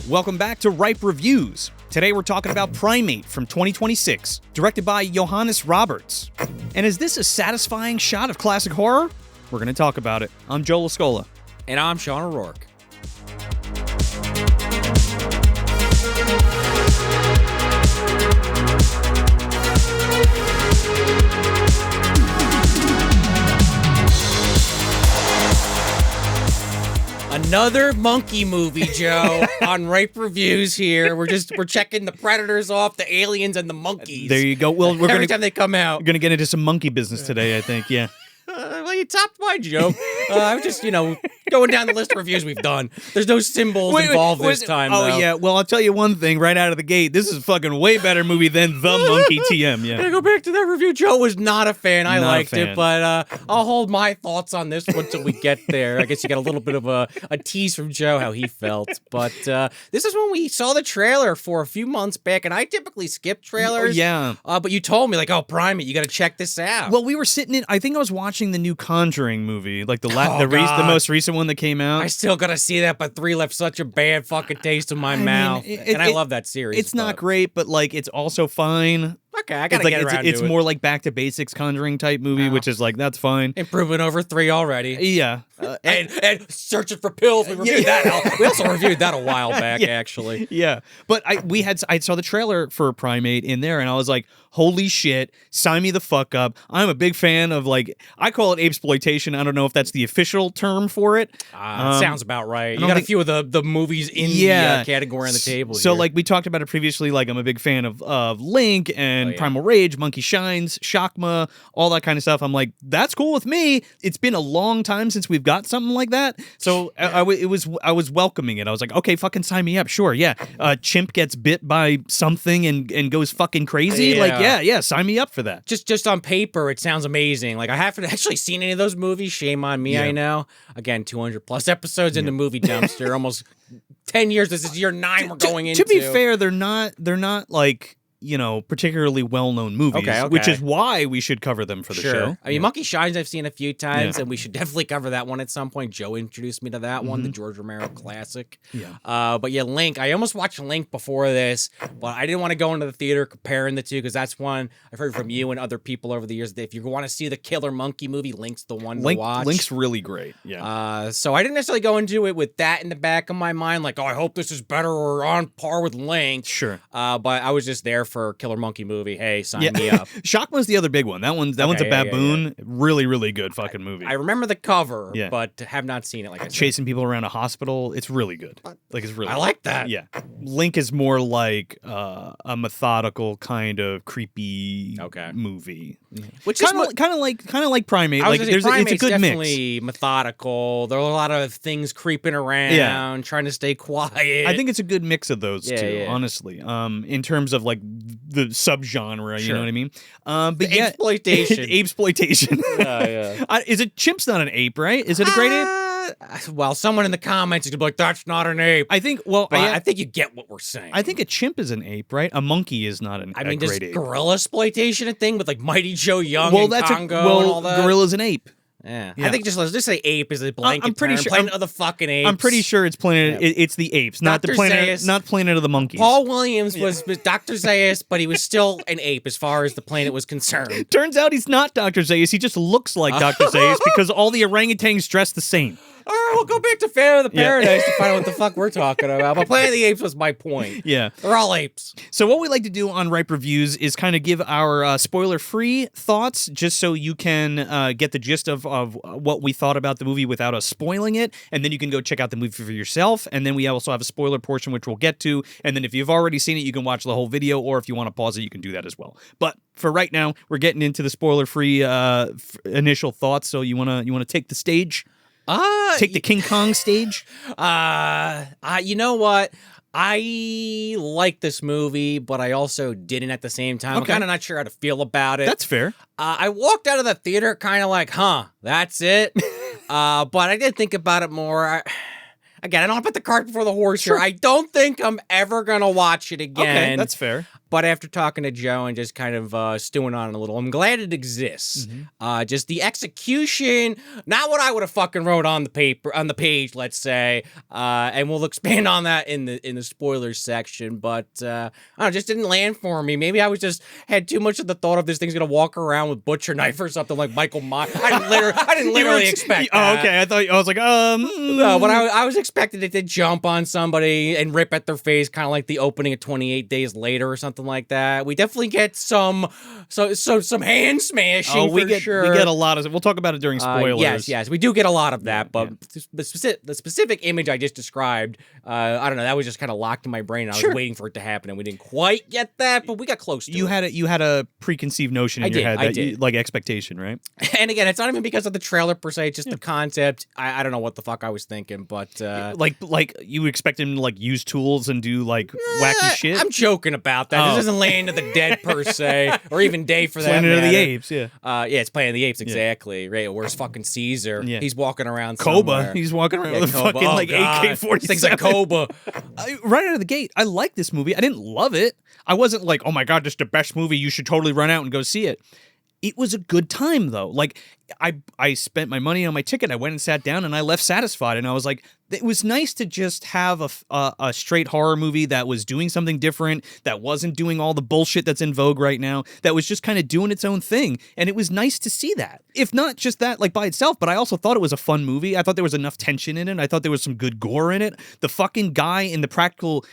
Welcome back to Ripe Reviews. Today we're talking about Primate from 2026, directed by Johannes Roberts. And is this a satisfying shot of classic horror? We're going to talk about it. I'm Joel Escola. And I'm Sean O'Rourke. Another monkey movie, Joe, on Ripe Reviews here. We're checking the predators off, the aliens, and the monkeys. There you go. Well, every time they come out. We're going to get into some monkey business today, I think, yeah. Well, you topped my joke. I was just, going down the list of reviews we've done. There's no symbols involved this time, Oh, though. yeah. Well, I'll tell you one thing right out of the gate. This is a fucking way better movie than The Monkey TM, yeah. I go back to that review. Joe was not a fan. I Not a liked fan. it, but I'll hold my thoughts on this one till we get there. I guess you got a little bit of a tease from Joe how he felt. But this is when we saw the trailer for a few months back, and I typically skip trailers. Yeah. But you told me, Primate, you got to check this out. Well, we were sitting in, I think I was watching the new Conjuring movie, like the God. most recent one that came out. I still got to see that, but 3 left such a bad fucking taste in my mouth. I love that series. It's not great, but it's also fine. Okay, I gotta get around to it. It's more like back to basics Conjuring type movie, which is that's fine. Improvement over 3 already. Yeah. And searching for pills. We reviewed that. We also reviewed that a while back, actually. Yeah. But I saw the trailer for Primate in there, and I was like, holy shit, sign me the fuck up. I'm a big fan of, I call it Apesploitation. I don't know if that's the official term for it. Sounds about right. You got a few of the movies in the category on the table So, here. we talked about it previously, I'm a big fan of Link and Primal Rage, Monkey Shines, Shakma, all that kind of stuff. I'm like, that's cool with me. It's been a long time since we've got something like that. So I was welcoming it. I was like, okay, fucking sign me up. Sure, yeah. Chimp gets bit by something and goes fucking crazy. Yeah, sign me up for that. Just on paper, it sounds amazing. I haven't actually seen any of those movies. Shame on me, I know. Again, 200 plus episodes in the movie dumpster. Almost 10 years. This is year 9 we're going into. To be fair, they're not particularly well-known movies, which is why we should cover them for the show. I mean, Monkey Shines I've seen a few times, and we should definitely cover that one at some point. Joe introduced me to that one, the George Romero classic. Yeah. But yeah, Link. I almost watched Link before this, but I didn't want to go into the theater comparing the two because that's one I've heard from you and other people over the years that if you want to see the killer monkey movie, Link's the one to watch. Link's really great. Yeah. So I didn't necessarily go into it with that in the back of my mind, I hope this is better or on par with Link. Sure. But I was just there for Killer Monkey movie. Hey, sign me up. Shakma's the other big one. That one's a baboon. Yeah. Really, really good fucking movie. I remember the cover, but have not seen it. Like I said, chasing people around a hospital. It's really good. It's really. I like that. Yeah. Link is more like a methodical kind of creepy movie, which is kind of like Primate. It's a good definitely mix. Methodical. There are a lot of things creeping around, trying to stay quiet. I think it's a good mix of those two, honestly. In terms of the subgenre, you know what I mean? But Apesploitation. Apesploitation. Is it chimp's not an ape, right? Is it a great ape? Well, someone in the comments is gonna be like, "That's not an ape." I think. I think you get what we're saying. I think a chimp is an ape, right? A monkey is not a great ape. Gorilla exploitation a thing with Mighty Joe Young and Congo and all that? Gorilla's an ape. Yeah. I think let's just say ape is a blanket. I'm pretty sure Planet of the fucking apes. I'm pretty sure it's Planet. It's the apes, not the planet. Not Planet of the Monkeys. Paul Williams was Dr. Zaius, but he was still an ape as far as the planet was concerned. Turns out he's not Dr. Zaius. He just looks like Dr. Zaius because all the orangutans dress the same. All right, we'll go back to Phantom of the Paradise to find out what the fuck we're talking about. But Planet of the Apes was my point. Yeah. They're all apes. So what we like to do on Ripe Reviews is kind of give our spoiler-free thoughts, just so you can get the gist of what we thought about the movie without us spoiling it, and then you can go check out the movie for yourself, and then we also have a spoiler portion, which we'll get to, and then if you've already seen it, you can watch the whole video, or if you want to pause it, you can do that as well. But for right now, we're getting into the spoiler-free initial thoughts, so you wanna take the stage? Take the King Kong stage? You know what? I like this movie, but I also didn't at the same time. I'm kind of not sure how to feel about it. That's fair. I walked out of the theater kind of like, that's it. But I did think about it more. Again, I don't put the cart before the horse here. I don't think I'm ever going to watch it again. Okay, that's fair. But after talking to Joe and just kind of stewing on it a little, I'm glad it exists. Just the execution, not what I would have fucking wrote on the page, let's say. And we'll expand on that in the spoilers section. But I don't know, just didn't land for me. Maybe I was just had too much of the thought of this thing's gonna walk around with butcher knife or something like Michael Myers. I didn't literally expect that. Oh, okay. I was like, No, but I was expecting it to jump on somebody and rip at their face, kind of like the opening of 28 Days Later or something like that. We definitely get some hand smashing. we get sure. we get a lot of. We'll talk about it during spoilers. Yes, we do get a lot of that. But the specific image I just described, I don't know, that was just kind of locked in my brain. I was waiting for it to happen, and we didn't quite get that, but we got close to it. You had a preconceived notion in your head that like expectation, right? And again, it's not even because of the trailer per se; it's just the concept. I don't know what the fuck I was thinking, but like you expect him to like use tools and do like wacky shit. I'm joking about that. This isn't Land of the Dead per se, or even Day for that Planet matter. of the Apes, yeah. It's Planet of the Apes, exactly. Right, where's fucking Caesar? Yeah. He's walking around Koba. somewhere. He's walking around with a Koba. fucking like AK-47. Things like Koba. Right out of the gate, I like this movie. I didn't love it. I wasn't like, oh my god, this is the best movie. You should totally run out and go see it. It was a good time though. Like I spent my money on my ticket. I went and sat down and I left satisfied. And I was like, it was nice to just have a straight horror movie that was doing something different, that wasn't doing all the bullshit that's in vogue right now, that was just kind of doing its own thing. And it was nice to see that. If not just that, like by itself, but I also thought it was a fun movie. I thought there was enough tension in it. I thought there was some good gore in it. The fucking guy in the practical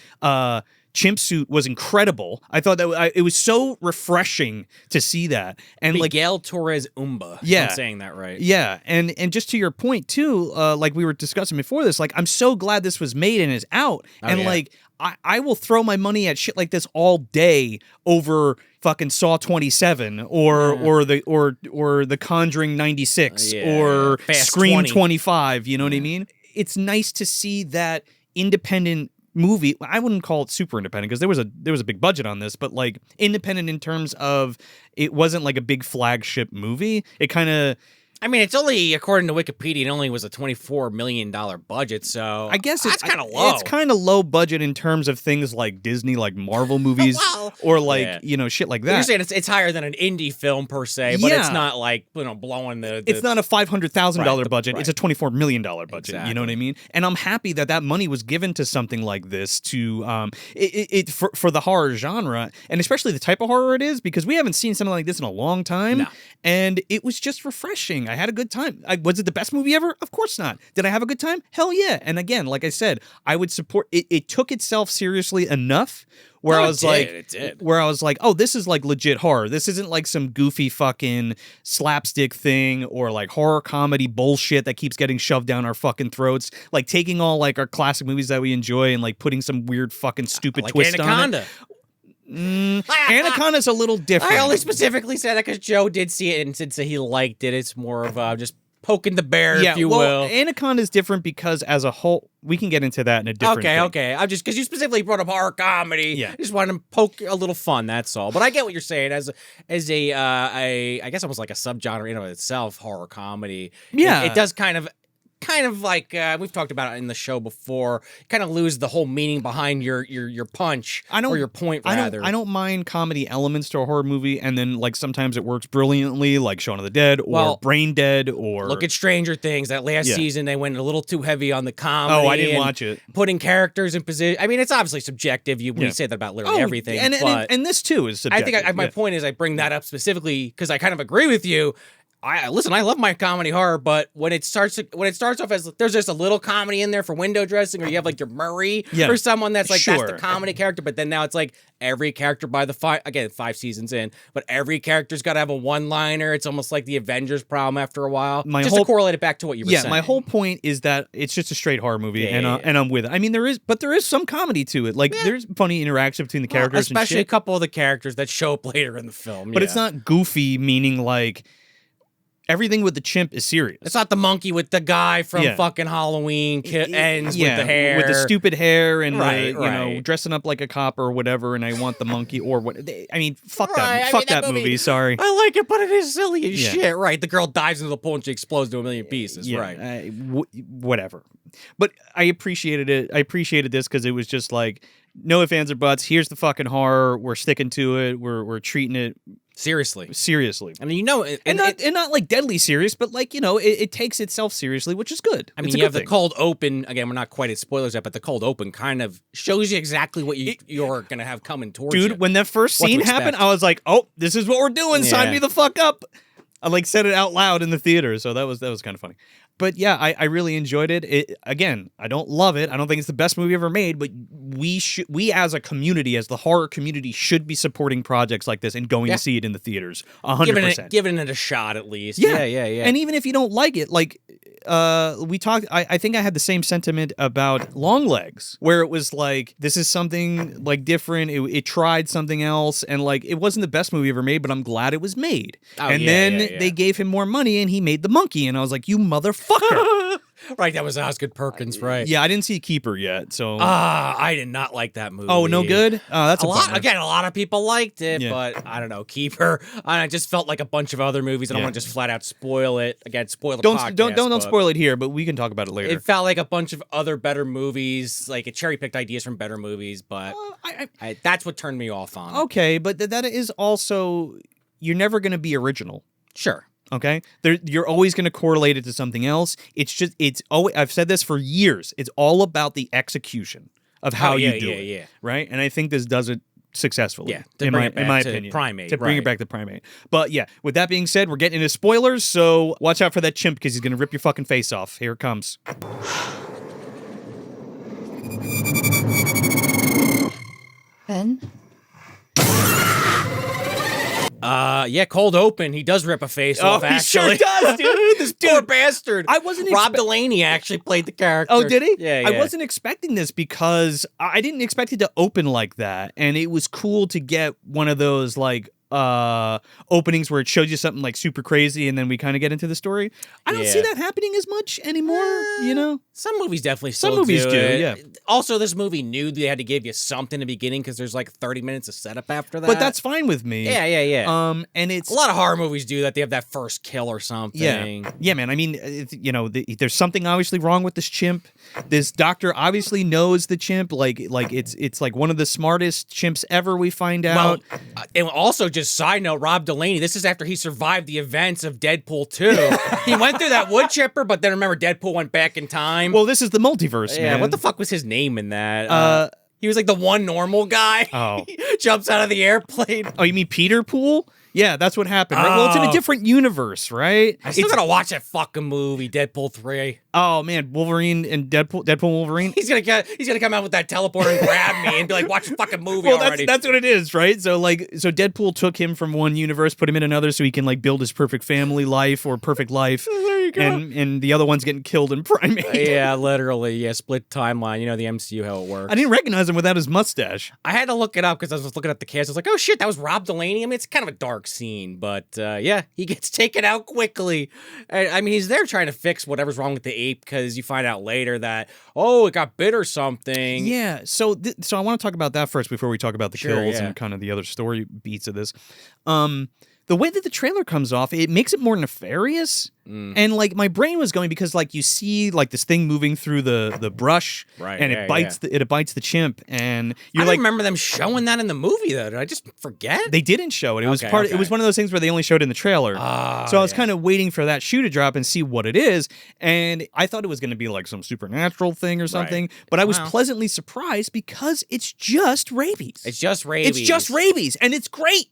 chimp suit was incredible. I thought that it was so refreshing to see that. And Miguel Torres Umba. Yeah, if I'm saying that right. Yeah, and just to your point too, like we were discussing before this, like I'm so glad this was made and is out. Like I will throw my money at shit like this all day over fucking Saw 27 or the Conjuring 96 or Fast Scream 20. 25. You know what I mean? It's nice to see that independent movie. I wouldn't call it super independent because there was a big budget on this, but like independent in terms of it wasn't like a big flagship movie. It kind of, I mean, it's only, according to Wikipedia, it only was a $24 million budget, so I guess that's kind of low. It's kind of low budget in terms of things like Disney, like Marvel movies, or like shit like that. You're saying it's higher than an indie film per se, but it's not like blowing the. It's not a $500,000 budget. Right. It's a $24 million budget. Exactly. You know what I mean? And I'm happy that money was given to something like this to for the horror genre, and especially the type of horror it is, because we haven't seen something like this in a long time. No. And it was just refreshing. I had a good time. Was it the best movie ever? Of course not. Did I have a good time? Hell yeah. And again, like I said, I would support it. It took itself seriously enough where I was like, oh, this is like legit horror. This isn't like some goofy fucking slapstick thing or like horror comedy bullshit that keeps getting shoved down our fucking throats. Like taking all like our classic movies that we enjoy and like putting some weird fucking stupid like twist Anaconda. on it. Anaconda's a little different. I only specifically said that because Joe did see it and since he liked it. It's more of just poking the bear, if you will. Anaconda's different because as a whole, we can get into that in a different thing. Okay. I'm just because you specifically brought up horror comedy. Yeah. I just wanted to poke a little fun. That's all. But I get what you're saying as a I guess almost like a subgenre in of itself, horror comedy. Yeah, it does kind of like we've talked about it in the show before, kind of lose the whole meaning behind your punch or your point rather. I don't mind comedy elements to a horror movie, and then like sometimes it works brilliantly, like Shaun of the Dead or Brain Dead or look at Stranger Things. That last season they went a little too heavy on the comedy. Oh, I didn't watch it. Putting characters in position. I mean, it's obviously subjective. We say that about literally everything. And this too is subjective. I think my point is I bring that up specifically because I kind of agree with you. I love my comedy horror, but when it starts off as there's just a little comedy in there for window dressing, or you have like your Murray or someone that's like that's the comedy character, but then now it's like every character by the 5 seasons in, but every character's got to have a one-liner. It's almost like the Avengers problem after a while. To correlate it back to what you were saying. Yeah, my whole point is that it's just a straight horror movie, and I'm with it. I mean, there is some comedy to it. Like there's funny interaction between the characters, especially and shit. A couple of the characters that show up later in the film. But it's not goofy, meaning like. Everything with the chimp is serious. It's not the monkey with the guy from fucking Halloween ends with the hair. With the stupid hair and you know, dressing up like a cop or whatever, and I want the monkey or what. I mean, fuck that movie. Sorry. I like it, but it is silly as shit. Right. The girl dives into the pool and she explodes to a million pieces. Right. Whatever. But I appreciated it. I appreciated this because it was just like, no ifs, ands, or buts. Here's the fucking horror. We're sticking to it. We're treating it Seriously. seriously. I mean, you know, And not like deadly serious, but like, it takes itself seriously, which is good. I mean, It's a you good have the thing. cold open. Again, we're not quite at spoilers yet, but the cold open kind of shows you exactly what you're going to have coming towards you. Dude, when that first What to scene happened, expect. I was like, oh, this is what we're doing. Sign Yeah. me the fuck up. I like said it out loud in the theater, so that was kind of funny. But yeah, I really enjoyed it. Again, I don't love it. I don't think it's the best movie ever made, but we as a community, as the horror community, should be supporting projects like this and going to see it in the theaters. 100%. Giving it a shot at least. Yeah. Yeah. And even if you don't like it, like we talked, I think I had the same sentiment about Longlegs, where it was like, this is something like different. It tried something else, and like it wasn't the best movie ever made, but I'm glad it was made. Oh, and yeah, then yeah. they gave him more money, and he made The Monkey, and I was like, you motherfucker. Right, that was Osgood Perkins, right? Yeah, I didn't see Keeper yet, so. I did not like that movie. Oh, no good? That's a lot. bummer. Again, a lot of people liked it, Yeah. but I don't know. Keeper. I just felt like a bunch of other movies. I don't Yeah. want to just flat out spoil it. Again, spoil the Don't podcast. don't but spoil it here, but we can talk about it later. It felt like a bunch of other better movies. Like it cherry picked ideas from better movies, but that's what turned me off on it. Okay, but that is also, you're never going to be original. Sure. Okay, you're always going to correlate it to something else. It's always, I've said this for years. It's all about the execution of how you do it. Yeah. Right, and I think this does it successfully. Yeah, in my opinion, Primate, to bring it right. back to Primate. But yeah, with that being said, we're getting into spoilers, so watch out for that chimp because he's going to rip your fucking face off. Here it comes. Ben? Yeah, cold open. He does rip a face off, he actually. sure does, dude. This poor bastard. I wasn't Rob Delaney actually played the character. Oh, did he? Yeah. I wasn't expecting this because I didn't expect it to open like that. And it was cool to get one of those like openings where it shows you something like super crazy and then we kind of get into the story. I don't see Yeah. that happening as much anymore, Some movies definitely Some still movies do, it. yeah. Also, this movie knew they had to give you something in the beginning because there's like 30 minutes of setup after that. But that's fine with me. Yeah. And it's A lot of horror movies do that. They have that first kill or something. Yeah, man. I mean, there's something obviously wrong with this chimp. This doctor obviously knows the chimp. Like it's like one of the smartest chimps ever. We find out. Well, and also just side note, Rob Delaney, this is after he survived the events of Deadpool 2. He went through that wood chipper, but then remember Deadpool went back in time. Well, this is the multiverse, yeah, man. what the fuck was his name in that? He was like the one normal guy. Oh. He jumps out of the airplane. Oh, you mean Peter Pool? Yeah, that's what happened. Right? Well, it's in a Oh. different universe, right? I still gotta watch that fucking movie, Deadpool 3. Oh man, Wolverine and Deadpool Wolverine. He's gonna come out with that teleporter and grab me and be like, watch the fucking movie Well, already. that's what it is, right? So Deadpool took him from one universe, put him in another, so he can like build his perfect family life or perfect life. There you go. And the other one's getting killed in Primate. Yeah, literally. Yeah, split timeline. You know the MCU how it works. I didn't recognize him without his mustache. I had to look it up because I was looking at the cast. I was like, oh shit, that was Rob Delaney. I mean, it's kind of a dark scene, but yeah, he gets taken out quickly. I mean, he's there trying to fix whatever's wrong with the ape because you find out later that, it got bit or something. Yeah, so I want to talk about that first before we talk about the Sure, kills yeah. and kind of the other story beats of this. The way that the trailer comes off, it makes it more nefarious. And like my brain was going because like you see like this thing moving through the brush, Right, and yeah, it bites the chimp, and you're I like, don't remember them showing that in the movie though. Did I just forget? they didn't show it. It was Okay. It was one of those things where they only showed it in the trailer. So I was kind of waiting for that shoe to drop and see what it is, and I thought it was going to be like some supernatural thing or something. But I was Wow. pleasantly surprised because it's just rabies. It's just rabies. It's just rabies, and it's great.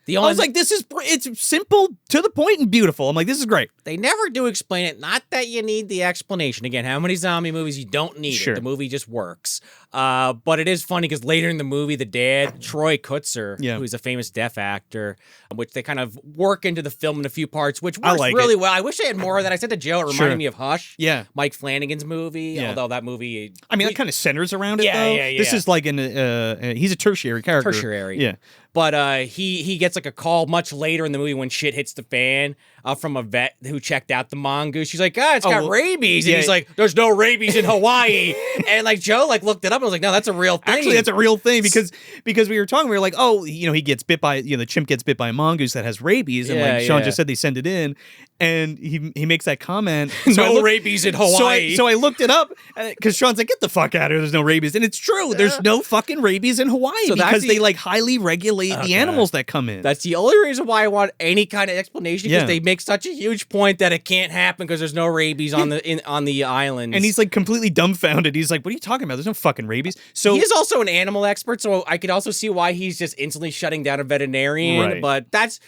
The I only, was like, it's simple, to the point, and beautiful. I'm like, this is great. they never do explain it. Not that you need the explanation. Again, how many zombie movies you don't need Sure. it. The movie just works. But it is funny because later in the movie, the dad, Troy Kutzer, Yeah. who's a famous deaf actor, which they kind of work into the film in a few parts, which I works like really it. well. I wish I had more of that. I said to Joe, it reminded Sure. me of Hush. Yeah. Mike Flanagan's movie, Yeah. although that movie... I mean, that kind of centers around it, Yeah, though. yeah, This yeah. is like he's a tertiary character. Tertiary. Yeah. But he gets like a call much later in the movie when shit hits the fan from a vet who checked out the mongoose. She's like, it's got well, rabies. And yeah. he's like, there's no rabies in Hawaii. And like Joe like looked it up and was like, no, that's a real thing. Actually, that's a real thing because we were talking, we were like, oh, he gets bit by, the chimp gets bit by a mongoose that has rabies, and like Sean just said they send it in, and he makes that comment. No rabies in Hawaii. So I looked it up because Sean's like, get the fuck out of here. There's no rabies, and it's true. There's no fucking rabies in Hawaii because they like highly regulate the animals that come in. That's the only reason why I want any kind of explanation because they make such a huge point that it can't happen because there's no rabies on the islands. And he's like completely dumbfounded. He's like, what are you talking about? There's no fucking rabies. So he is also an animal expert, so I could also see why he's just instantly shutting down a veterinarian. Right. But that's,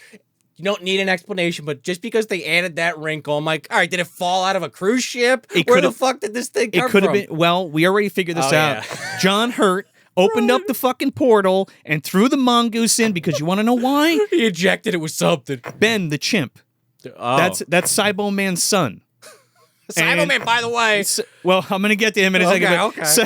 you don't need an explanation. But just because they added that wrinkle, I'm like, all right, did it fall out of a cruise ship? Where the fuck did this thing come from? It could have been. Well, we already figured this out. Yeah. John Hurt opened up the fucking portal and threw the mongoose in because you want to know why? He ejected it with something. Ben, the chimp. Oh. That's Cybo Man's son. Cybo Man, by the way. Well, I'm gonna get to him in a second. Okay. So,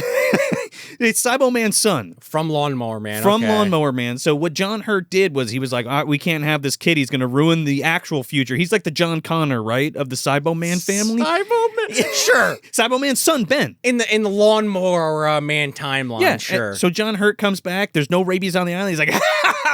it's Cybo Man's son. From Lawnmower Man. From Lawnmower Man. So what John Hurt did was he was like, all right, we can't have this kid. He's going to ruin the actual future. He's like the John Connor, right, of the Cybo Man family. Cybo Man? Sure. Cybo Man's son, Ben. In the Lawnmower Man timeline, sure. So John Hurt comes back. There's no rabies on the island. He's like,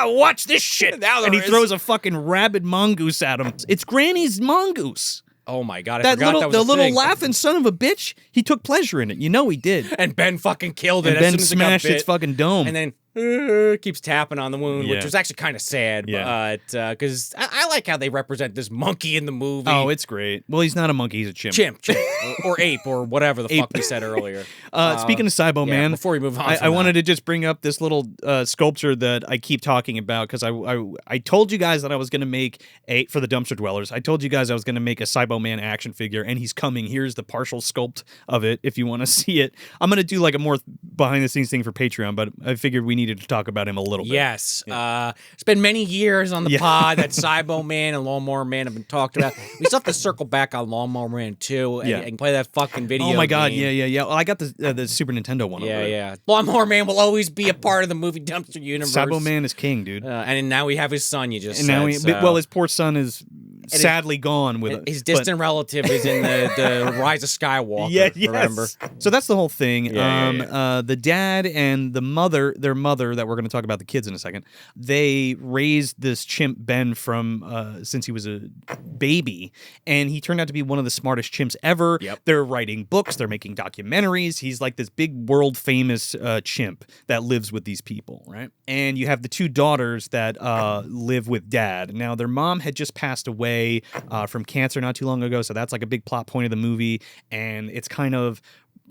watch this shit. Now and he there is. throws a fucking rabid mongoose at him. It's Granny's mongoose. Oh my God, I forgot little, that was the a little thing. laughing son of a bitch, he took pleasure in it. You know he did. And Ben fucking killed it And as Ben soon as it got smashed bit. its fucking dome. And then keeps tapping on the wound, which was actually kind of sad. Yeah. But because I like how they represent this monkey in the movie. Oh, it's great. Well, he's not a monkey; he's a chimp. Chimp, or ape, or whatever the fuck we said earlier. Speaking of Cybo Man, before we move on, I wanted to just bring up this little sculpture that I keep talking about because I told you guys that I was going to make for the Dumpster Dwellers. I told you guys I was going to make a Cybo Man action figure, and he's coming. Here's the partial sculpt of it if you want to see it. I'm going to do like a more behind the scenes thing for Patreon, but I figured we needed to talk about him a little bit. Yes. It's been many years on the pod that Cybo Man and Lawnmower Man have been talked about. We still have to circle back on Lawnmower Man 2 and play that fucking video Oh my God, game. yeah. Well, I got the Super Nintendo one. Yeah. Lawnmower Man will always be a part of the movie Dumpster universe. Cybo Man is king, dude. And now we have his son, you just and said. now his poor son is sadly gone with it. His distant relative is in the Rise of Skywalker, remember? So that's the whole thing. Yeah. The dad and their mother, that we're going to talk about the kids in a second, they raised this chimp Ben from since he was a baby, and he turned out to be one of the smartest chimps ever. Yep. They're writing books, they're making documentaries. He's like this big world famous chimp that lives with these people, right? And you have the two daughters that live with dad. Now their mom had just passed away from cancer not too long ago, so that's like a big plot point of the movie, and it's kind of,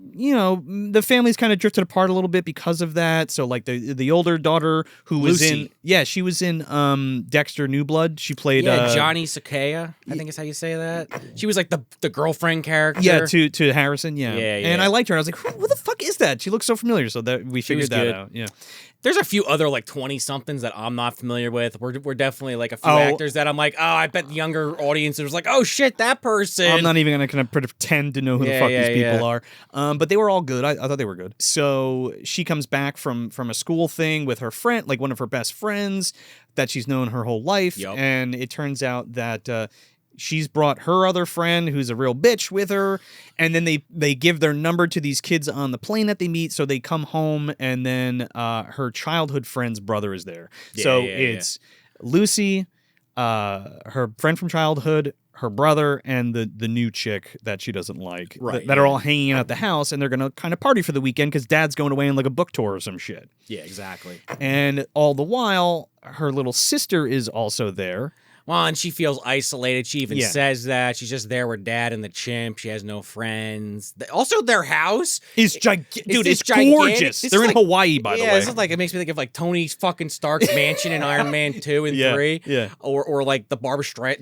the family's kind of drifted apart a little bit because of that. So like the older daughter who was she was in Dexter New Blood. She played Johnny Sakaya, I think is how you say that. She was like the girlfriend character. Yeah, to Harrison, yeah. Yeah. And I liked her. I was like, who the fuck is that? She looks so familiar. So that we figured that out. Yeah. There's a few other like 20-somethings that I'm not familiar with. We're definitely like a few actors that I'm like, I bet the younger audience was like, oh shit, that person. I'm not even gonna kind of pretend to know who the fuck these people are. But they were all good. I thought they were good. So she comes back from a school thing with her friend, like one of her best friends that she's known her whole life, and it turns out that she's brought her other friend who's a real bitch with her, and then they give their number to these kids on the plane that they meet, so they come home, and then her childhood friend's brother is there. It's Lucy, her friend from childhood, her brother, and the new chick that she doesn't like, that are all hanging out at the house, and they're going to kind of party for the weekend because dad's going away on like a book tour or some shit. Yeah, exactly. And all the while, her little sister is also there. Well, and she feels isolated. She even says that she's just there with dad and the chimp. She has no friends. Also, their house is gigantic. Dude, it's gigantic. Gorgeous. They're in Hawaii, by the way. Yeah, it's like, it makes me think of like Tony fucking Stark's mansion in Iron Man 2 and 3. Yeah. Or like the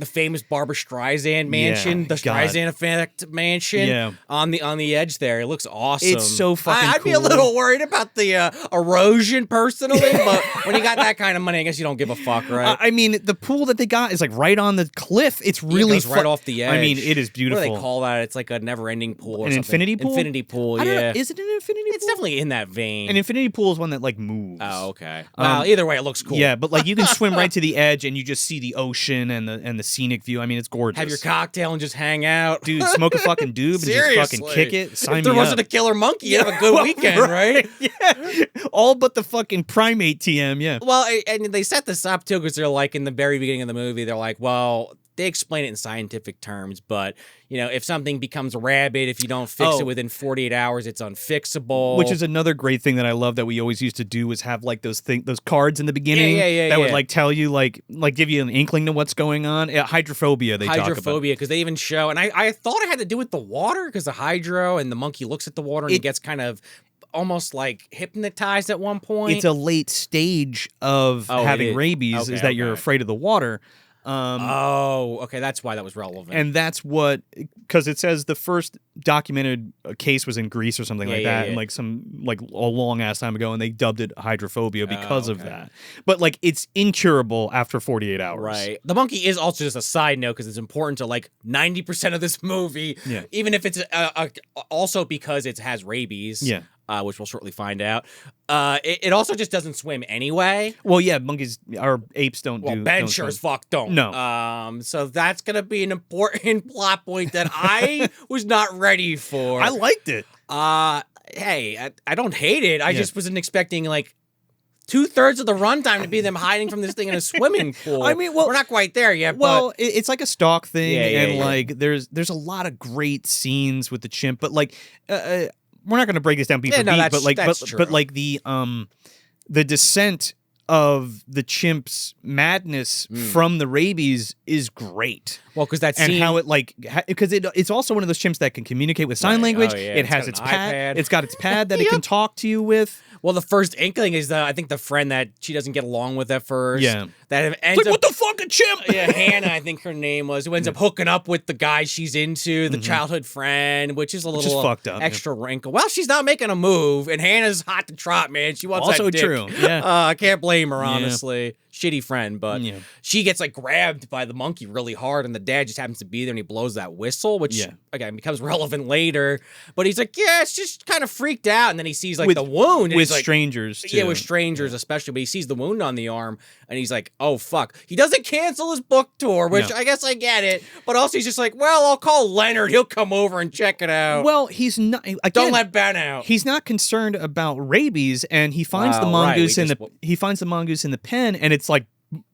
famous Barbara Streisand mansion, the Streisand Effect mansion on the edge there. It looks awesome. It's so fucking I'd be a little worried about the erosion personally, but when you got that kind of money, I guess you don't give a fuck, right? I mean, the pool that they got shot is like right on the cliff. It's really it goes right off the edge. I mean, it is beautiful. What do they call that? It's like a never-ending pool or An something. infinity pool? Infinity pool, I don't know, yeah. is it an infinity pool? It's definitely in that vein. An infinity pool is one that like moves. Oh, okay. Well, either way, it looks cool. Yeah, but like you can swim right to the edge and you just see the ocean and the scenic view. I mean, it's gorgeous. Have your cocktail and just hang out. Dude, smoke a fucking doob and just fucking kick it. Sign If there me wasn't up. a killer monkey, you'd have a good weekend, right? Yeah. All but the fucking primate TM, yeah. Well, and they set this up too because they're like in the very beginning of the movie, they're like, well, they explain it in scientific terms, but if something becomes rabid, if you don't fix it within 48 hours, it's unfixable. Which is another great thing that I love that we always used to do was have like those cards in the beginning that would like tell you like give you an inkling to what's going on. Hydrophobia, they talk about. Hydrophobia, because they even show, and I thought it had to do with the water because the hydro and the monkey looks at the water and it gets kind of almost like hypnotized at one point. It's a late stage of having rabies is that you're afraid of the water. Okay, that's why that was relevant. And that's what, because it says the first documented case was in Greece or something like that, and like a long ass time ago, and they dubbed it hydrophobia because of that. But like it's incurable after 48 hours. Right. The monkey is also just a side note because it's important to like 90% of this movie, even if it's also because it has rabies. Yeah. Which we'll shortly find out. It also just doesn't swim anyway. Well, yeah, monkeys or apes don't do. Well, Ben sure as fuck don't. No. So that's gonna be an important plot point that I was not ready for. I liked it. Hey, I don't hate it. I just wasn't expecting like 2/3 of the runtime to be them hiding from this thing in a swimming pool. I mean, well, we're not quite there yet. Well, but it's like a stock thing, like there's a lot of great scenes with the chimp, but like. We're not going to break this down beat for beat, but like the descent of the chimp's madness from the rabies is great. Well, because that's and how it like because it's also one of those chimps that can communicate with sign language. It has its pad. It's got its pad that it can talk to you with. Well, the first inkling is I think the friend that she doesn't get along with at first. Yeah. That ends up, what the fuck, a chimp? Yeah, Hannah, I think her name was, who ends up hooking up with the guy she's into, the childhood friend, which is a little fucked up, extra wrinkle. Well, she's not making a move, and Hannah's hot to trot, man. She wants also that dick. true. Yeah. I can't blame her, honestly. Shitty friend, but she gets like grabbed by the monkey really hard, and the dad just happens to be there, and he blows that whistle, which again becomes relevant later. But he's like, yeah, it's just kind of freaked out, and then he sees like the wound with like, strangers. Too. Yeah, with strangers especially. But he sees the wound on the arm, and he's like, oh fuck. He doesn't cancel his book tour, which I guess I get it. But also he's just like, well, I'll call Leonard. He'll come over and check it out. Well, he's not. Again, don't let Ben out. He's not concerned about rabies, and he finds the mongoose he finds the mongoose in the pen, and it's like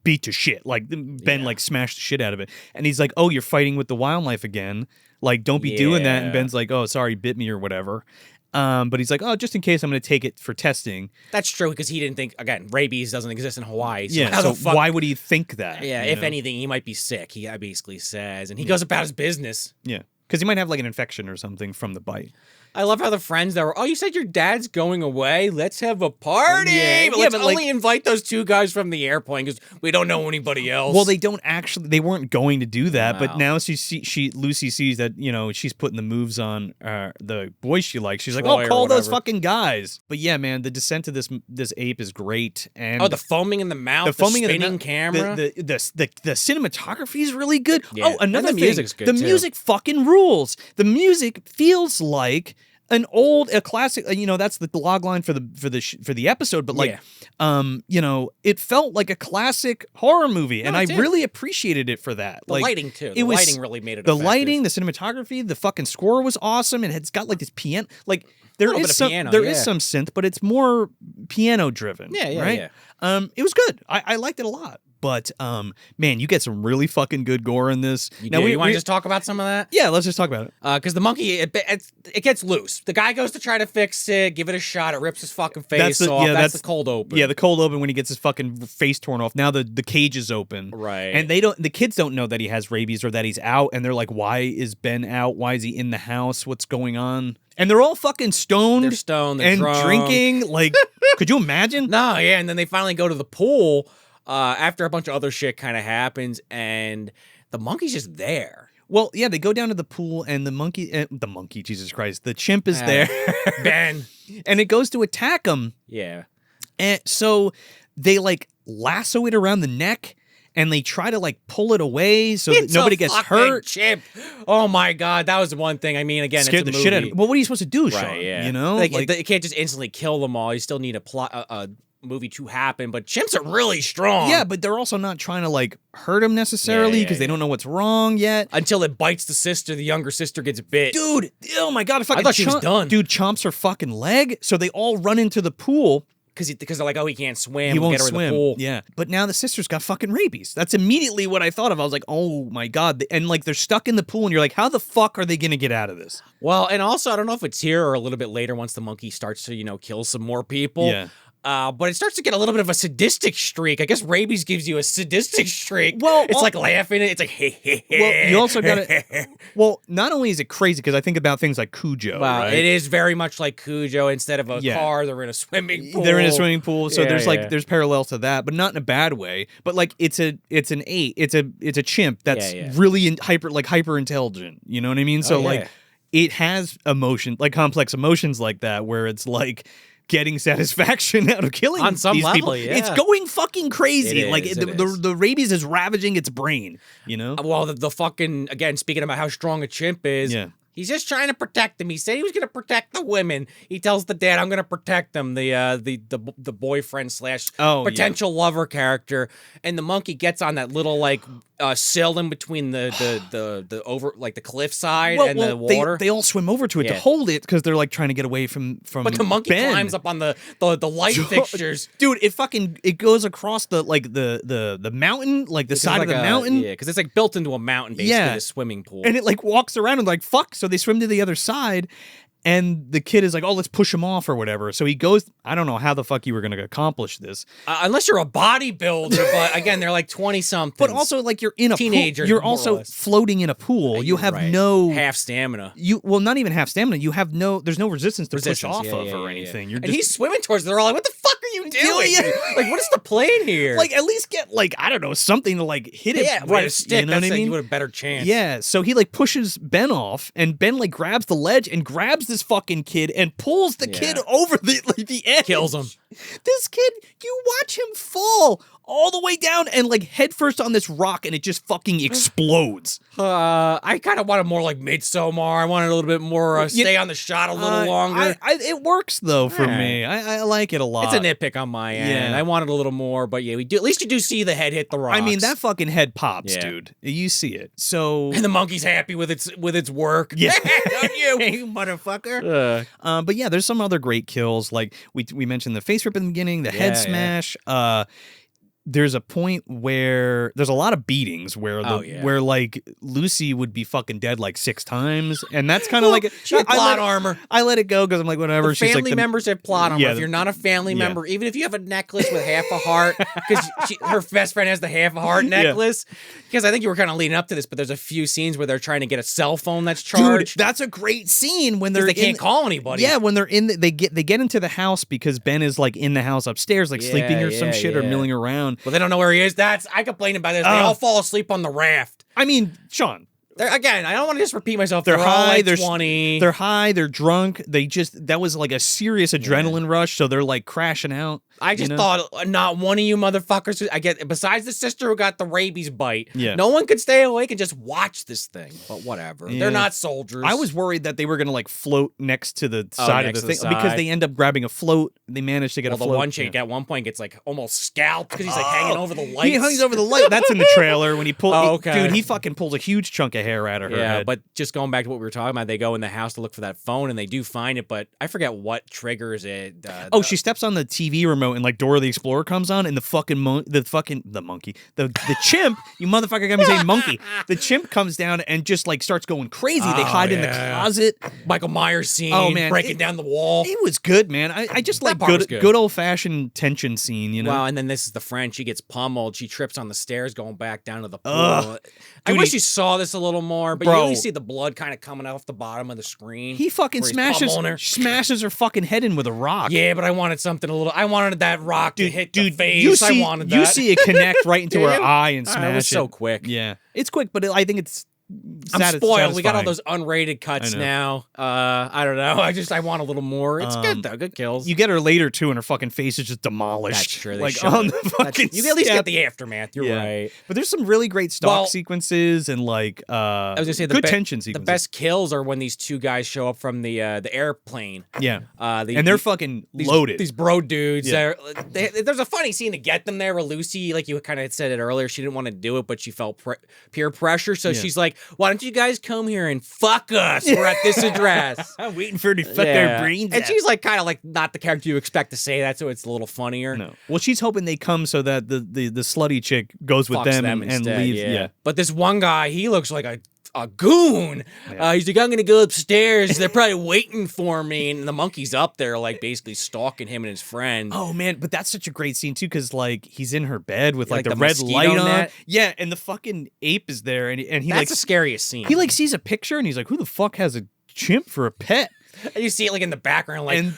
beat to shit. Like Ben like smashed the shit out of it, and he's like, "Oh, you're fighting with the wildlife again. Like, don't be doing that." And Ben's like, "Oh, sorry, bit me or whatever." But he's like, "Oh, just in case, I'm going to take it for testing." That's true because he didn't think again. Rabies doesn't exist in Hawaii. So yeah. So why would he think that? Yeah. If anything, he might be sick. He basically says, and he goes about his business. Yeah. Because he might have like an infection or something from the bite. I love how the friends that were, oh, you said your dad's going away? Let's have a party! Yeah, but let's only invite those two guys from the airplane because we don't know anybody else. Well, they weren't going to do that, but now Lucy sees that, she's putting the moves on the boys she likes. She's like, oh, call those fucking guys. But yeah, man, the descent of this ape is great. And the foaming in the mouth, the spinning camera. The cinematography is really good. Yeah. Oh, another thing. Music's good, the music fucking rules. The music feels like a classic, that's the log line for the episode, but like, it felt like a classic horror movie, and I really appreciated it for that. The lighting too. The lighting really made it. The lighting, the cinematography, the fucking score was awesome, and it's got like this piano, like there is some synth, but it's more piano driven. Yeah, right. Yeah. It was good. I liked it a lot. But, man, you get some really fucking good gore in this. You want to just talk about some of that? Yeah, let's just talk about it. Because the monkey, it gets loose. The guy goes to try to fix it, give it a shot. It rips his fucking face off. That's the cold open. Yeah, the cold open when he gets his fucking face torn off. Now the cage is open. Right. And the kids don't know that he has rabies or that he's out. And they're like, why is Ben out? Why is he in the house? What's going on? And they're all fucking stoned. They're stoned. They're and drunk. Drinking. Like, could you imagine? No, yeah. And then they finally go to the pool. After a bunch of other shit kind of happens, and the monkey's just there. Well, yeah, they go down to the pool, and the monkey, Jesus Christ, the chimp is there. Ben. And it goes to attack him. Yeah. And so they, like, lasso it around the neck, and they try to like pull it away so that It's nobody a gets fucking hurt. Chimp. Oh my god, that was one thing. I mean, again, Scared the it's a shit out of movie. me. Well, what are you supposed to do, Sean? Right, yeah. You know, like it can't just instantly kill them all. You still need a movie to happen. But chimps are really strong. yeah, but they're also not trying to like hurt him necessarily because they don't know what's wrong yet. Until it bites the sister, the younger sister gets bit. Dude, oh my god, I thought she was done. Dude chomps her fucking leg, so they all run into the pool. Because they're like, oh, he can't swim. He We'll won't get her swim. in the pool. Yeah, but now the sister's got fucking rabies. That's immediately what I thought of. I was like, oh my god, and like they're stuck in the pool, and you're like, how the fuck are they gonna get out of this? Well, and also, I don't know if it's here or a little bit later once the monkey starts to, kill some more people. Yeah. But it starts to get a little bit of a sadistic streak. I guess rabies gives you a sadistic streak. Well, it's like laughing. It's like, well, you also got to. Well, not only is it crazy because I think about things like Cujo. Wow, right? it is very much like Cujo. Instead of a Yeah. car, they're in a swimming pool. They're in a swimming pool, so Yeah, there's yeah. there's parallels to that, but not in a bad way. But like it's a chimp that's Yeah, yeah. really hyper intelligent. You know what I mean? So yeah. like it has emotion, like complex emotions like that, where it's like getting satisfaction out of killing On some these level, people. yeah. It's going fucking crazy. It Like is, the rabies is ravaging its brain. You know? Well, the fucking, again, speaking about how strong a chimp is, Yeah. he's just trying to protect them. He said he was going to protect the women. He tells the dad, I'm going to protect them, the boyfriend slash potential lover character. And the monkey gets on that little, sill in between the over, like the cliffside and the water. They all swim over to it to hold it because they're like trying to get away from But the monkey Ben. climbs up on the light fixtures. Dude, it goes across the mountain, like the side of the mountain. Yeah, because it's like built into a mountain, basically, Yeah. a swimming pool. And it like walks around and like fuck, so they swim to the other side. And the kid is like, oh, let's push him off or whatever. So he goes, I don't know how the fuck you were going to accomplish this. Unless you're a bodybuilder, but again, they're like 20-something. But also, like, you're in a Teenagers, pool. You're more or also less. floating in a pool. You have no... half stamina. Well, not even half stamina. You have there's no resistance to push off yeah, of yeah, or yeah, anything. yeah. You're And just... he's swimming towards it. They're all like, what the fuck are you doing? Yeah. Like, what is the plan here? Like, at least get, like, I don't know, something to, like, hit it yeah, with, right, a stick. You know what I That's mean? you would have a better chance. Yeah, so he like pushes Ben off, and Ben like grabs the ledge and grabs this fucking kid and pulls the kid over the edge. Kills him. This kid, you watch him fall all the way down and like head first on this rock, and it just fucking explodes. I kind of wanted more like Midsommar. I wanted a little bit more stay on the shot a little longer. It works though for Alright. me. I like it a lot. It's a nitpick on my end. Yeah. I wanted a little more, but yeah, we do. At least you do see the head hit the rocks. I mean, that fucking head pops, Yeah. dude. You see it. So And the monkey's happy with its work. Yeah. Don't you motherfucker? but yeah, there's some other great kills. Like we mentioned the face rip in the beginning, the head Yeah, smash. There's a point where there's a lot of beatings where where like Lucy would be fucking dead like 6 times, and that's kind of like she had plot armor. I let it go because I'm like whatever. The She's family like members have plot armor. Yeah, if you're not a family yeah. member, even if you have a necklace with half a heart, because her best friend has the half a heart necklace. Because I think you were kind of leading up to this, but there's a few scenes where they're trying to get a cell phone that's charged. Dude, that's a great scene when they can't call anybody. Yeah, when they're in, they get into the house because Ben is like in the house upstairs, like sleeping or some shit or milling around. Well, they don't know where he is. I complained about this. They all fall asleep on the raft. I mean, Sean. Again, I don't want to just repeat myself. They're all high. like They're 20. They're high. They're drunk. That was like a serious adrenaline rush. So they're like crashing out. I just thought not one of you motherfuckers. Besides the sister who got the rabies bite. Yeah. No one could stay awake and just watch this thing. But whatever. Yeah. They're not soldiers. I was worried that they were gonna like float next to the side of next the to thing the because side. they end up grabbing a float. They managed to get a the float. one chick at one point gets like almost scalped because he's like hanging over the lights. He hangs over the light. That's in the trailer when he pulls. Oh, okay. Dude, he fucking pulls a huge chunk of hair out of her head. But just going back to what we were talking about, they go in the house to look for that phone and they do find it, but I forget what triggers it. She steps on the TV remote and like Dora the Explorer comes on, and the chimp, you motherfucker got me saying monkey. The chimp comes down and just like starts going crazy. They hide in the closet. Michael Myers scene. Oh, man. breaking down the wall. It was good, man. I just like part was good. good old fashioned tension scene, you know. Wow, and then this is the friend. She gets pummeled. She trips on the stairs going back down to the pool. Ugh. I Dude, wish you saw this a little more, but Bro. you only see the blood kind of coming off the bottom of the screen. He fucking where he's pummeling her. smashes her fucking head in with a rock. Yeah, but I wanted something a little. I wanted that rock to hit the face. You see, I wanted that. you see it connect right into her Yeah. eye and smash It was it. so quick. Yeah, it's quick, but I think it's I'm spoiled. We got all satisfying. those unrated cuts I know. now. I don't know. I want a little more. It's good though. Good kills. You get her later too, and her fucking face is just demolished. That's true. They Like show on it. the fucking. You at least step. get the aftermath. You're Yeah. right. But there's some really great stock Well, sequences and like I was gonna say good tension sequences. The best kills are when these two guys show up from the airplane. Yeah. And they're fucking loaded. These bro dudes. Yeah. There's a funny scene to get them there where Lucy, like you kind of said it earlier, she didn't want to do it, but she felt peer pressure. So she's like, why don't you guys come here and fuck us? We're at this address. I'm waiting for her to fuck our brains And out. she's like kind of like not the character you expect to say that, so it's a little funnier. No. Well, she's hoping they come so that the slutty chick goes with Fucks them, them and instead, leaves. yeah. But this one guy, he looks like a goon. He's like, I'm gonna go upstairs. They're probably waiting for me, and the monkey's up there, like basically stalking him and his friend. Oh man, but that's such a great scene too, because like he's in her bed with Yeah, like like the the red mosquito light on. net. Yeah, and the fucking ape is there, and he That's like the scariest scene. he like sees a picture, and he's like, "Who the fuck has a chimp for a pet?" And you see it like in the background, like And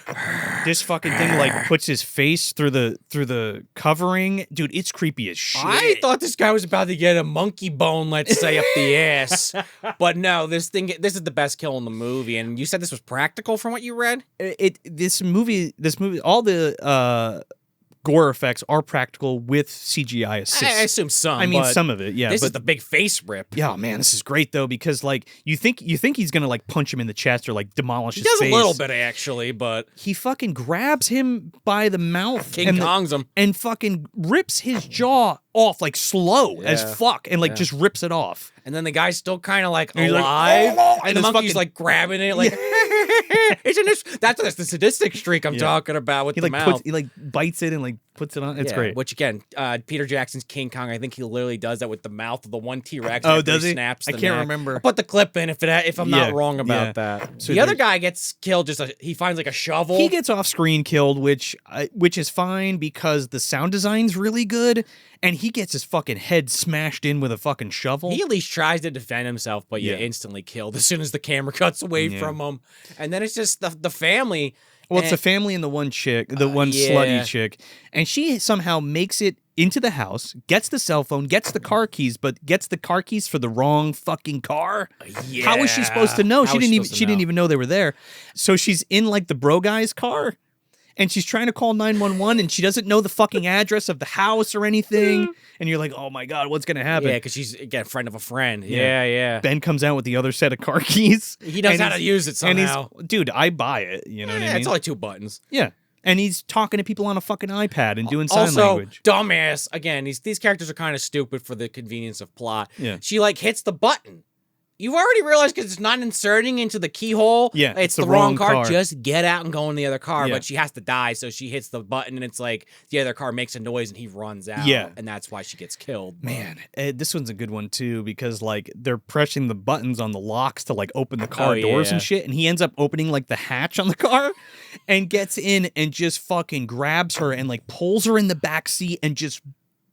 this fucking thing like puts his face through the covering. Dude, it's creepy as shit. I thought this guy was about to get a monkey bone, let's say, up the ass. But no, this is the best kill in the movie. And you said this was practical from what you read? This movie, all the gore effects are practical with CGI assist. I assume some. I mean, but some of it, yeah. This but is the big face rip. yeah, man, this is great though, because like you think he's gonna like punch him in the chest or like demolish He his does face. a little bit actually, but He fucking grabs him by the mouth King and Kong's him. and fucking rips his jaw off like slow as Yeah. fuck, and like just rips it off. And then the guy's still kind of like And he's like, alive, "Oh," and the this monkey's fucking- like grabbing it, like isn't this? That's the sadistic streak I'm Yeah. talking about with He the like mouth. he like bites it and like puts it on. It's Yeah, great. Which again, Peter Jackson's King Kong, I think he literally does that with the mouth of the one T-Rex. Oh, after does he? Snaps I the can't neck. remember. I'll put the clip in if I'm Yeah, not wrong about yeah. that. So the other there's- guy gets killed. He finds like a shovel. He gets off screen killed, which is fine because the sound design's really good, and he gets his fucking head smashed in with a fucking shovel. He at least tries to defend himself, but Yeah. you instantly killed as soon as the camera cuts away Yeah. from him. And then it's just the family. Well, it's And- the family and the one chick, the one yeah. slutty chick, and she somehow makes it into the house, gets the cell phone, gets the car keys, but gets the car keys for the wrong fucking car. How was she supposed to know? How She was didn't she even supposed to she didn't know? even know they were there. So she's in like the bro guy's car, and she's trying to call 911, and she doesn't know the fucking address of the house or anything. And you're like, oh my god, what's gonna happen? Yeah, because she's again a friend of a friend. Yeah. Yeah. Ben comes out with the other set of car keys. He knows and how to use it somehow. And dude, I buy it. You know what I Yeah, mean? it's only 2 buttons. Yeah. And he's talking to people on a fucking iPad and doing sign Also, language. dumbass. Again, these characters are kind of stupid for the convenience of plot. Yeah. She like hits the button. You've already realized because it's not inserting into the keyhole. Yeah, it's the wrong car. Just get out and go in the other car. Yeah. But she has to die, so she hits the button, and it's like the other car makes a noise, and he runs out. Yeah. and that's why she gets killed. Man, this one's a good one too because like they're pressing the buttons on the locks to like open the car Oh, doors yeah. and shit, and he ends up opening like the hatch on the car and gets in and just fucking grabs her and like pulls her in the back seat and just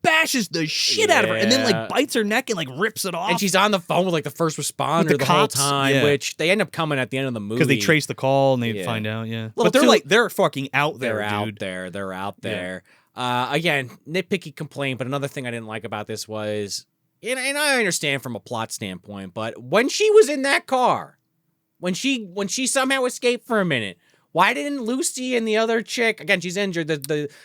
bashes the shit out of her and then Yeah. like bites her neck and like rips it off. And she's on the phone with like the first responder the the cops, whole time, yeah. which they end up coming at the end of the movie because they trace the call and they Yeah. find out, yeah. Little But they're too- like they're fucking out there, They're out dude. there. They're out Yeah. there. Again, nitpicky complaint, but another thing I didn't like about this was, and I understand from a plot standpoint, but when she was in that car, when she somehow escaped for a minute, why didn't Lucy and the other chick, again, she's injured,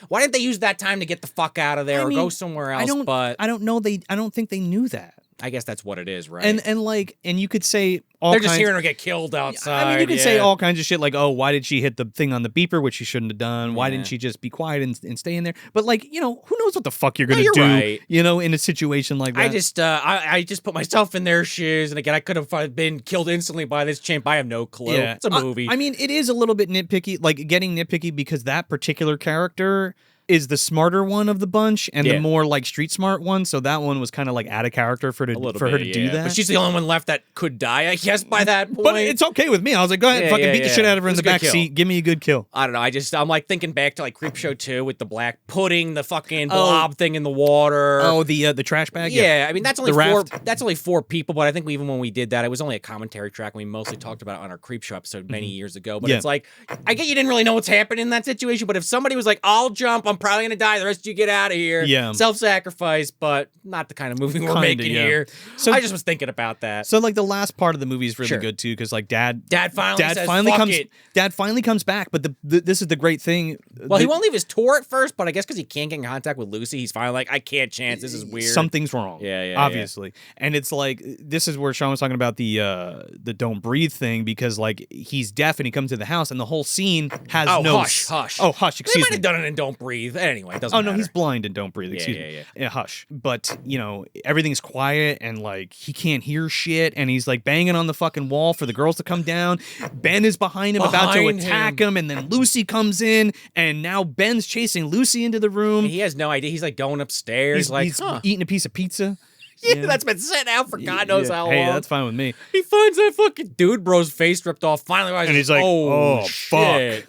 why didn't they use that time to get the fuck out of there I or mean, go somewhere else? I don't But I don't know I don't think they knew that. I guess that's what it is, right? And you could say all they're just kinds hearing her get killed outside. I mean, you could say yeah. all kinds of shit like, oh, why did she hit the thing on the beeper, which she shouldn't have done? Why Yeah. didn't she just be quiet and stay in there? But like, you know, who knows what the fuck you're No, gonna you're do, right. you know, in a situation like that. I just put myself in their shoes, and again, I could have been killed instantly by this chimp. I have no clue. yeah, It's a movie. I mean, it is a little bit nitpicky, like getting nitpicky because that particular character is the smarter one of the bunch and Yeah. the more like street smart one. So that one was kind of like out of character for her to do that. But she's the only one left that could die, I guess, by that point. But it's okay with me. I was like, go ahead, Yeah, fucking yeah, beat the yeah. shit out of her It in was the a good back kill. seat. Give me a good kill. I don't know. I'm like thinking back to like Creepshow 2 with the black pudding, the fucking blob thing in the water. Oh, the trash bag. Yeah, I mean that's only The four. raft. That's only 4 people, but I think even when we did that, it was only a commentary track. And we mostly talked about it on our Creepshow episode many years ago. But Yeah. it's like I get you didn't really know what's happening in that situation, but if somebody was like, "I'll jump," I'm probably gonna die. The rest of you get out of here. Yeah. Self-sacrifice, but not the kind of movie we're Kinda, making yeah. here. So- I just was thinking about that. So like the last part of the movie is really Sure. good too, because like Dad Dad finally says, "Fuck comes. it." Dad finally comes back, but this is the great thing. Well, he won't leave his tour at first, but I guess because he can't get in contact with Lucy, he's finally like, I can't chance. This is weird. Something's wrong. Yeah, obviously. And it's like this is where Sean was talking about the don't breathe thing, because like he's deaf and he comes to the house and the whole scene has no hush. Oh, hush. They Excuse might me. have done it in Don't Breathe. Anyway, it doesn't Oh no, matter. he's blind and don't breathe. Excuse me. Yeah, hush. But you know, everything's quiet and like he can't hear shit, and he's like banging on the fucking wall for the girls to come down. Ben is behind him, about to attack him, and then Lucy comes in, and now Ben's chasing Lucy into the room. He has no idea. He's like going upstairs, He's eating eating a piece of pizza. Yeah, that's been sitting out for God knows how long. Hey, that's fine with me. He finds that fucking dude bro's face ripped off. Finally realizes, And he's like, oh, fuck.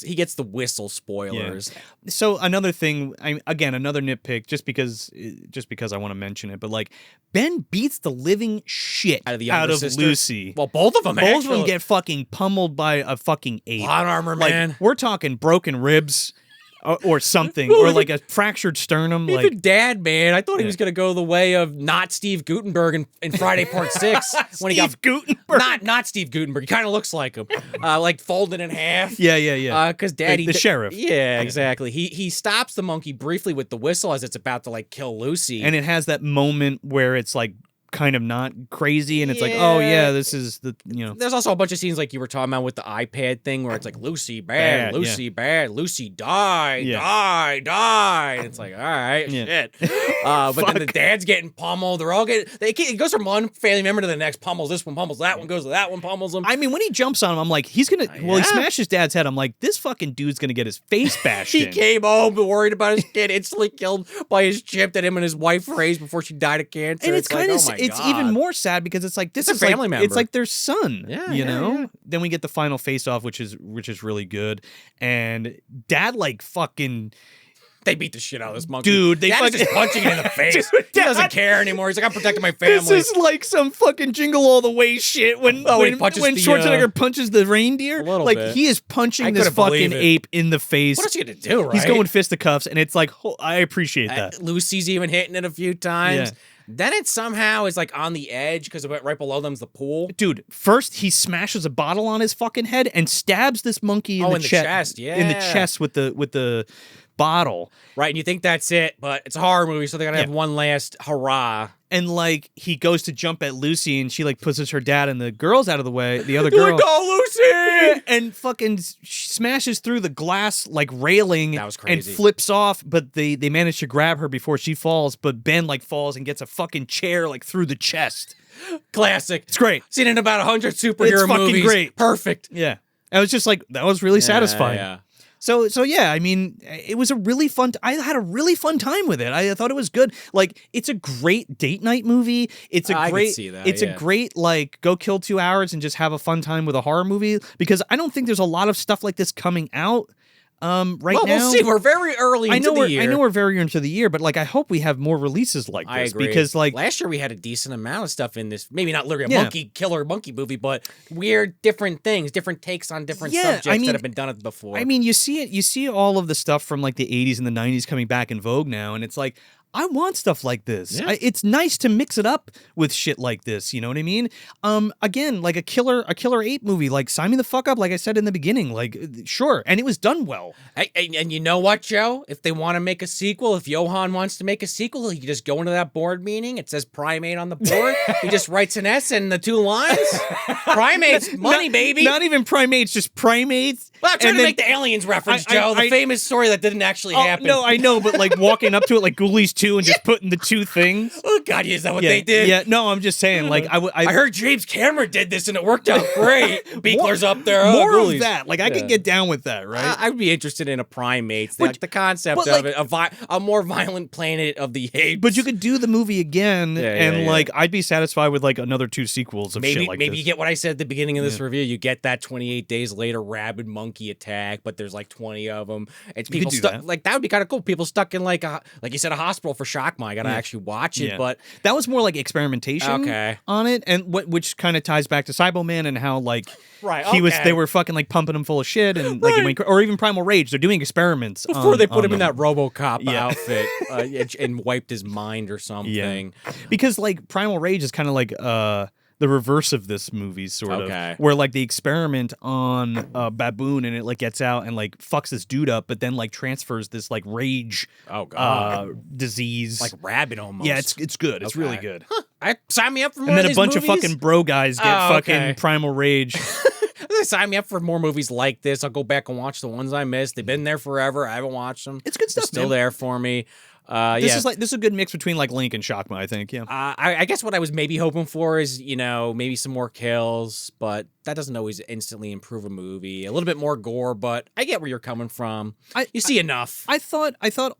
He gets the whistle spoilers. Yeah. So another thing, again, another nitpick, just because I want to mention it, but like Ben beats the living shit Out of the younger sister? Lucy. Well, both of them Both of them get fucking pummeled by a fucking ape. plot armor, Like, man. we're talking broken ribs or something, or like a fractured sternum. Even Like Dad, man, I thought he was gonna go the way of not Steve Gutenberg in Friday Part 6 when he got Steve Gutenberg. not Steve Gutenberg. He kind of looks like him, like folded in half. Yeah. Because Daddy, The sheriff. Yeah, exactly. He stops the monkey briefly with the whistle as it's about to like kill Lucy. And it has that moment where it's like kind of not crazy, and it's like, oh yeah, this is the There's also a bunch of scenes like you were talking about with the iPad thing where it's like Lucy bad, Lucy bad, Lucy die. And it's like, all right, shit. But then the dad's getting pummeled. They're all getting. It goes from one family member to the next, pummels this one, pummels that one, goes to that one, pummels them. I mean, when he jumps on him, I'm like, he's gonna. Well, he smashes Dad's head. I'm like, this fucking dude's gonna get his face bashed He in. came home worried about his kid, instantly killed by his chip that him and his wife raised before she died of cancer. And it's kind like, of, oh my it's God. even more sad because it's like this It's a is family like, member. It's like their son, you know. Yeah. Then we get the final face off, which is really good, and Dad like fucking. They beat the shit out of this monkey. Dude, they Dad is fucking just punching it in the face. Dude, He doesn't Dad- care anymore. He's like, I'm protecting my family. This is like some fucking Jingle All the Way shit when he when punches the, Schwarzenegger punches the reindeer. A little like bit. he is punching I this couldn't believe fucking it. ape in the face. What else you gonna do, right? He's going fisticuffs, and it's like, I appreciate that. Lucy's even hitting it a few times. Yeah. Then it somehow is like on the edge because right below them's the pool. Dude, first he smashes a bottle on his fucking head and stabs this monkey in the chest, in the chest with the bottle. Right, and you think that's it, but it's a horror movie, so they're gonna have one last hurrah. And like he goes to jump at Lucy, and she like pushes her dad and the girls out of the way. The other You're girl, like, oh, Lucy! and fucking smashes through the glass like railing. That was and crazy. flips off. But they manage to grab her before she falls. But Ben like falls and gets a fucking chair like through the chest. Classic. It's great. Seen it in about 100 superhero It's fucking movies. great. Perfect. Yeah, I was just like, that was really satisfying. Yeah. So yeah, I mean, it was a really fun. I had a really fun time with it. I thought it was good. Like, it's a great date night movie. It's a I great. could see that, It's a great like go kill 2 hours and just have a fun time with a horror movie, because I don't think there's a lot of stuff like this coming out. Right well, now. we'll see. We're very early into the year. I know we're very into the year, but like I hope we have more releases like this. I agree. Because like last year we had a decent amount of stuff in this. Maybe not literally a Yeah. monkey killer monkey movie, but weird different things, different takes on different Yeah, subjects I mean- that have been done before. I mean, you see all of the stuff from like the 80s and the 90s coming back in vogue now, and it's like, I want stuff like this. Yeah. It's nice to mix it up with shit like this. You know what I mean? Again, like a killer ape movie, like sign me the fuck up. Like I said in the beginning, like sure, and it was done well. And you know what, Joe? If they want to make a sequel, if Johan wants to make a sequel, he can just go into that board meeting. It says Primate on the board. He just writes an S and the 2 lines. Primates, money, baby. Not even primates, just primates. Well, I'm trying And to then- make the aliens reference, I- Joe. I- The famous story that didn't actually happen. No, I know, but like walking up to it like Ghoulies 2 and just putting the 2 things. Oh, God, is that what Yeah, they did? Yeah, no, I'm just saying, like I heard James Cameron did this and it worked out great. Beekler's up there. Oh, more Ghoulies. of that. Like I could get down with that, right? I'd be interested in a Primates. But- Like the concept but, of like- it, a more violent planet of the apes. But you could do the movie again, Yeah, and yeah. like I'd be satisfied with like another 2 sequels of maybe shit like maybe this. you get what I said at the beginning of this review. You get that 28 days later rabid monkey attack, but there's like 20 of them. It's You could people do stuck that. like that would be kind of cool. People stuck in like you said, a hospital sequel for Shockma. I gotta actually watch it, Yeah. but That was more like experimentation on it, and which kind of ties back to Cyberman and how like they were fucking like pumping him full of shit and like it went, or even Primal Rage. They're doing experiments before they put on him in them. that RoboCop outfit and wiped his mind or something. Yeah. Because like Primal Rage is kind of like the reverse of this movie, sort of, where like they experiment on a baboon and it like gets out and like fucks this dude up, but then like transfers this like rage disease, like rabid almost. Yeah, it's good. It's really good. Sign me up for more. And then of a bunch movies. of fucking bro guys get fucking Primal Rage. Sign me up for more movies like this. I'll go back and watch the ones I missed. They've been there forever. I haven't watched them. It's good stuff. They're still there for me. This is a good mix between like Link and Shockma, I think. Yeah. I guess what I was maybe hoping for is maybe some more kills, but that doesn't always instantly improve a movie. A little bit more gore, but I get where you're coming from. You see enough. I thought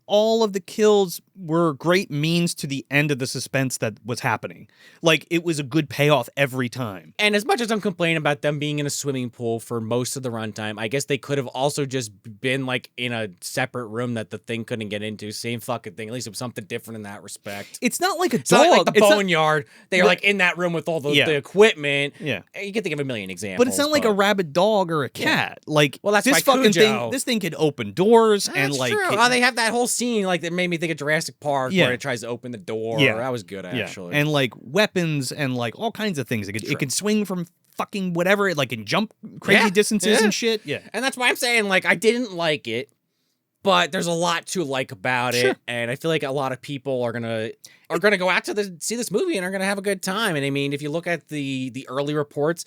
all of the kills were great means to the end of the suspense that was happening. Like it was a good payoff every time. And as much as I'm complaining about them being in a swimming pool for most of the runtime, I guess they could have also just been like in a separate room that the thing couldn't get into. Same fucking thing. At least it was something different in that respect. It's not like a dog. It's not like the boneyard. They are like in that room with all the equipment. Yeah. You can think of a million examples. But it's not like a rabid dog or a cat. Like that's this fucking Cujo. thing. This thing could open doors and like. True. They have that whole scene like that made me think of Jurassic Park where it tries to open the door. Yeah. That was good actually. And like weapons and like all kinds of things. It could swing from fucking whatever. It like can jump crazy distances and shit. Yeah. And that's why I'm saying like I didn't like it. But there's a lot to like about it, and I feel like a lot of people are gonna go out to see this movie and are gonna have a good time. And I mean, if you look at the early reports,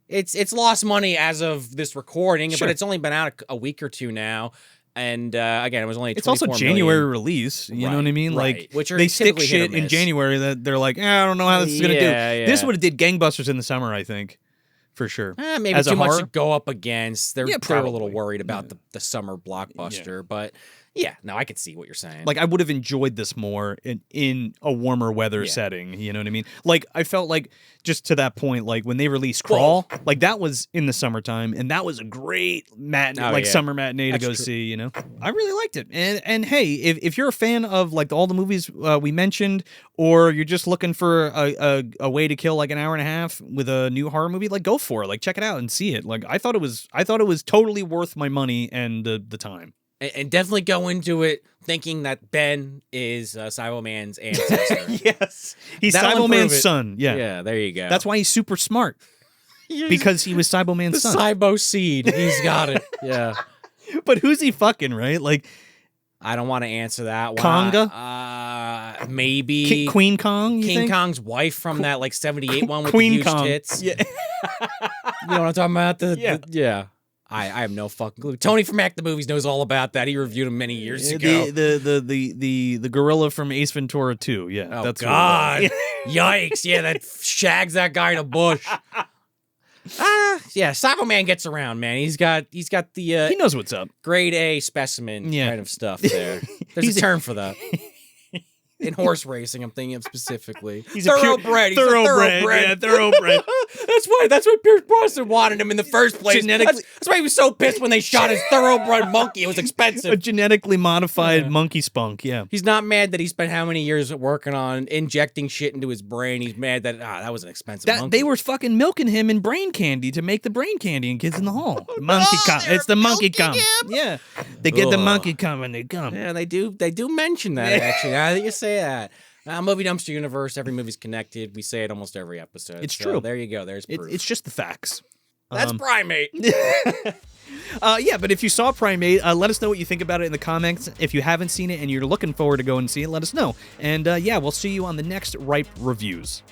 it's lost money as of this recording, but it's only been out a week or two now. And again, it was only 24 it's also January release. You know what I mean? Like which are they stick typically shit in January that they're like, I don't know how this is gonna do. Yeah. This would have did gangbusters in the summer, I think. For sure. Maybe as too much horror? to go up against. They're a little probably. worried about the summer blockbuster, but yeah, no, I could see what you're saying. Like I would have enjoyed this more in a warmer weather setting. You know what I mean? Like I felt like just to that point, like when they released Crawl, like that was in the summertime, and that was a great summer matinee to go see. You know, I really liked it. And hey, if you're a fan of like all the movies we mentioned, or you're just looking for a way to kill like an hour and a half with a new horror movie, like go for it. Like check it out and see it. Like I thought it was totally worth my money and the time. And definitely go into it thinking that Ben is Cyberman's ancestor. Yes. He's Cyberman's son. Yeah. Yeah, there you go. That's why he's super smart. Because he was Cyberman's son. Cybo seed. He's got it. Yeah. But who's he fucking, right? Like, I don't want to answer that one. Konga? Maybe. Queen Kong, King think? Kong's wife from that, like, 78 one with Queen the huge Kong. tits. Yeah. You know what I'm talking about? Yeah. I have no fucking clue. Tony from Act the Movies knows all about that. He reviewed him many years ago. The gorilla from Ace Ventura 2. Yeah. Oh, that's God. Yikes. Yeah, that shags that guy in a bush. Yeah, Cyberman gets around, man. He's got the he knows what's up. grade A specimen kind of stuff there. There's a term for that. In horse racing, I'm thinking of specifically. He's thoroughbred. Thoroughbred. Yeah, thoroughbred. That's why Pierce Brosnan wanted him in the first place. That's why he was so pissed when they shot his thoroughbred monkey. It was expensive. A genetically modified monkey spunk, yeah. He's not mad that he spent how many years working on injecting shit into his brain. He's mad that that was an expensive monkey. They were fucking milking him in brain candy to make the brain candy in Kids in the Hall. Monkey cum. It's the monkey cum. Yeah. They get the monkey cum when they come. Yeah, they do mention that, actually. Now that you say that. Movie Dumpster Universe, every movie's connected. We say it almost every episode. It's true. There you go. There's proof. It's just the facts. That's Primate. Yeah, but if you saw Primate, let us know what you think about it in the comments. If you haven't seen it and you're looking forward to going and see it, let us know. And yeah, we'll see you on the next Ripe Reviews.